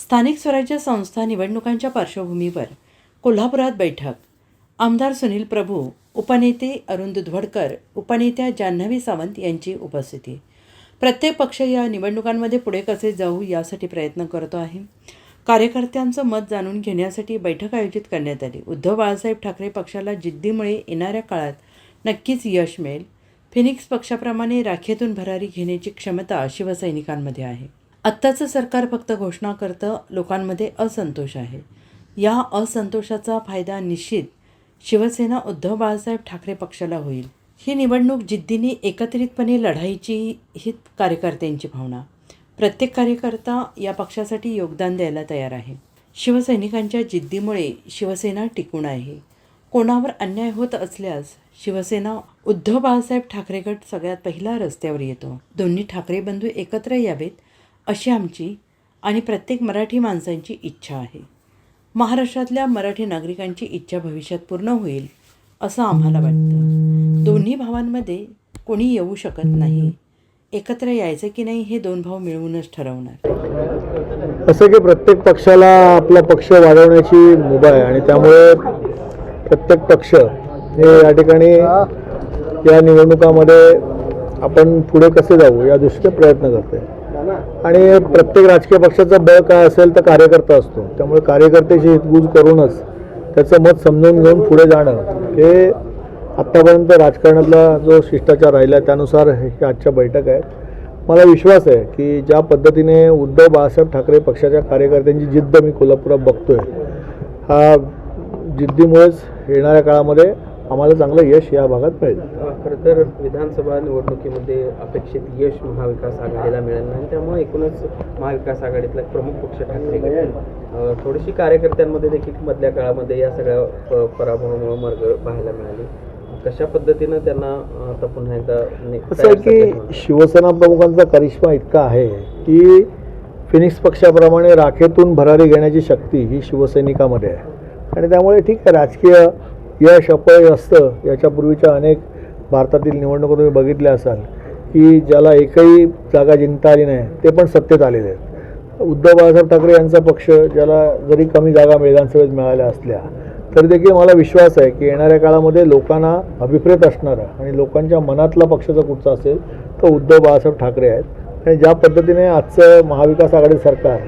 स्थानिक स्वराज्य संस्था निवडणुकांच्या पार्श्वभूमीवर कोल्हापुरात बैठक. आमदार सुनील प्रभू, उपनेते अरुण दुधवडकर, उपनेत्या जान्हवी सावंत यांची उपस्थिती. प्रत्येक पक्ष या निवडणुकांमध्ये पुढे कसे जाऊ यासाठी प्रयत्न करतो आहे. कार्यकर्त्यांचं मत जाणून घेण्यासाठी बैठक आयोजित करण्यात आली. उद्धव बाळासाहेब ठाकरे पक्षाला जिद्दीमुळे येणाऱ्या काळात नक्कीच यश मिळेल. फिनिक्स पक्षाप्रमाणे राखेतून भरारी घेण्याची क्षमता शिवसैनिकांमध्ये आहे. आत्ताचं सरकार फक्त घोषणा करतं, लोकांमध्ये असंतोष आहे. या असंतोषाचा फायदा निश्चित शिवसेना उद्धव बाळासाहेब ठाकरे पक्षाला होईल. ही निवडणूक जिद्दीने एकत्रितपणे लढाईची ही कार्यकर्त्यांची भावना. प्रत्येक कार्यकर्ता या पक्षासाठी योगदान द्यायला तयार आहे. शिवसैनिकांच्या जिद्दीमुळे शिवसेना टिकून आहे. कोणावर अन्याय होत असल्यास शिवसेना उद्धव बाळासाहेब ठाकरे गट सगळ्यात पहिला रस्त्यावर येतो. दोन्ही ठाकरे बंधू एकत्र यावेत अशी आमची आणि प्रत्येक मराठी माणसांची इच्छा आहे. महाराष्ट्रातल्या मराठी नागरिकांची इच्छा भविष्यात पूर्ण होईल असं आम्हाला वाटतं. दोन्ही भावांमध्ये कोणी येऊ शकत नाही. एकत्र यायचं की नाही हे दोन भाव मिळवूनच ठरवणार. असं की प्रत्येक पक्षाला आपला पक्ष वाढवण्याची मुभा आहे आणि त्यामुळे प्रत्येक पक्ष हे या ठिकाणी या निवडणुकामध्ये आपण पुढे कसे जाऊ या दृष्टीने प्रयत्न करते. आणि प्रत्येक राजकीय पक्षाचं बळ काय असेल तर कार्यकर्ता असतो. त्यामुळे कार्यकर्त्याची हितगुज करूनच त्याचं मत समजून घेऊन पुढे जाणं हे आत्तापर्यंत राजकारणातला जो शिष्टाचार राहिला त्यानुसार हे आजच्या बैठक आहे. मला विश्वास आहे की ज्या पद्धतीने उद्धव बाळासाहेब ठाकरे पक्षाच्या कार्यकर्त्यांची जिद्द मी कोल्हापुरात बघतोय, हा जिद्दीमुळेच येणाऱ्या काळामध्ये आम्हाला चांगलं यश या भागात मिळेल. खरं तर विधानसभा निवडणुकीमध्ये अपेक्षित यश महाविकास आघाडीला मिळेल नाही, त्यामुळे एकूणच महाविकास आघाडीतला प्रमुख पक्ष ठाकरे थोडीशी कार्यकर्त्यांमध्ये देखील मधल्या काळामध्ये या सगळ्या पराभवामुळे मरगळ पाहायला मिळाली. कशा पद्धतीनं त्यांना आता पुन्हा एकदा असं आहे की शिवसेना प्रमुखांचा करिश्मा इतका आहे की फिनिक्स पक्षाप्रमाणे राखेतून भरारी घेण्याची शक्ती ही शिवसैनिकामध्ये आहे. आणि त्यामुळे ठीक आहे, राजकीय यश अपयश असतं. याच्यापूर्वीच्या अनेक भारतातील निवडणुका तुम्ही बघितल्या असाल की ज्याला एकही जागा जिंकता आली नाही ते पण सत्तेत आलेले आहेत. उद्धव बाळासाहेब ठाकरे यांचा पक्ष ज्याला जरी कमी जागा विधानसभेत मिळाल्या असल्या तरी देखील मला विश्वास आहे की येणाऱ्या काळामध्ये लोकांना अभिप्रेत असणारा आणि लोकांच्या मनातला पक्ष जर कुठचा असेल तर उद्धव बाळासाहेब ठाकरे आहेत. आणि ज्या पद्धतीने आजचं महाविकास आघाडी सरकार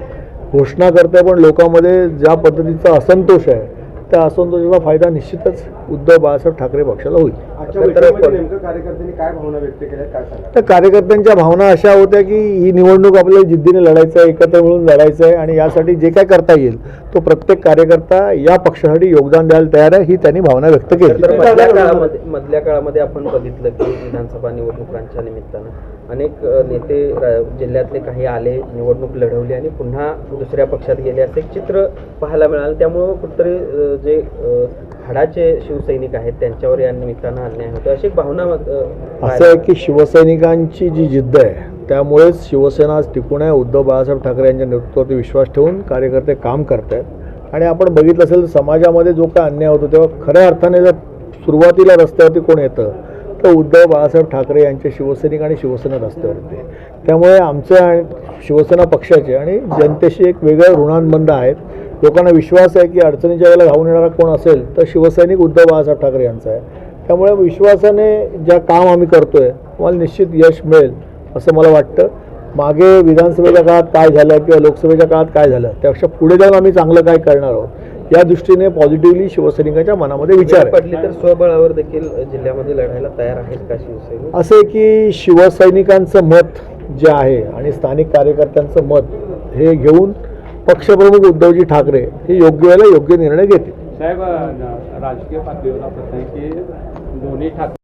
घोषणा करते पण लोकांमध्ये ज्या पद्धतीचा असंतोष आहे त्या असंतोषाचा फायदा निश्चितच उद्धव बाळासाहेब ठाकरे पक्षाला होईल. कार्यकर्त्यांनी काय भावना व्यक्त केल्या काय सांगा? तर कार्यकर्त्यांच्या भावना अशा होत्या की ही निवडणूक आपल्याला जिद्दीने लढायचं आहे, एकत्र मिळून लढायचं आहे आणि यासाठी जे काय करता येईल तो प्रत्येक कार्यकर्ता या पक्षासाठी योगदान द्यायला तयार आहे, ही त्यांनी भावना व्यक्त केली. मधल्या काळामध्ये आपण बघितलं की विधानसभा निवडणुकांच्या निमित्तानं अनेक नेते जिल्ह्यातले काही आले, निवडणूक लढवली आणि पुन्हा दुसऱ्या पक्षात गेले असं एक चित्र पाहायला मिळालं. त्यामुळं कुठेतरी जे हाडाचे शिवसैनिक आहेत त्यांच्यावर या निमित्तानं अन्याय होतो अशी एक भावना. असं आहे की शिवसैनिकांची जी जिद्द आहे त्यामुळेच शिवसेना आज टिकून आहे. उद्धव बाळासाहेब ठाकरे यांच्या नेतृत्वावरती विश्वास ठेवून कार्यकर्ते काम करत आहेत. आणि आपण बघितलं असेल समाजामध्ये जो काय अन्याय होतो तेव्हा खऱ्या अर्थाने जर सुरुवातीला रस्त्यावरती कोण येतं तर उद्धव बाळासाहेब ठाकरे यांचे शिवसैनिक आणि शिवसेना रस्त्यावरती. त्यामुळे आमच्या शिवसेना पक्षाचे आणि जनतेशी एक वेगळं ऋणानुबंध आहेत. लोकांना विश्वास आहे की अडचणीच्या वेळेला धावून येणारा कोण असेल तर शिवसैनिक उद्धव बाळासाहेब ठाकरे यांचा आहे. त्यामुळे विश्वासाने ज्या काम आम्ही करतोय आम्हाला निश्चित यश मिळेल असं मला वाटतं. मागे विधानसभेच्या काळात काय झालं किंवा लोकसभेच्या काळात काय झालं त्यापेक्षा पुढे जाऊन आम्ही चांगलं काय करणार आहोत या दृष्टीने पॉझिटिव्हली शिवसैनिकांच्या मनामध्ये विचार पडली तर स्वबळावर देखील जिल्ह्यामध्ये लढायला तयार आहेत का शिवसैनिक? असं आहे की शिवसैनिकांचं मत जे आहे आणि स्थानिक कार्यकर्त्यांचं मत हे घेऊन पक्षप्रमुख उद्धवजी ठाकरे हे योग्य वेळेला योग्य निर्णय घेतील. साहेब, राजकीय पातळीवर प्रश्न आहे की दोन्ही ठाकरे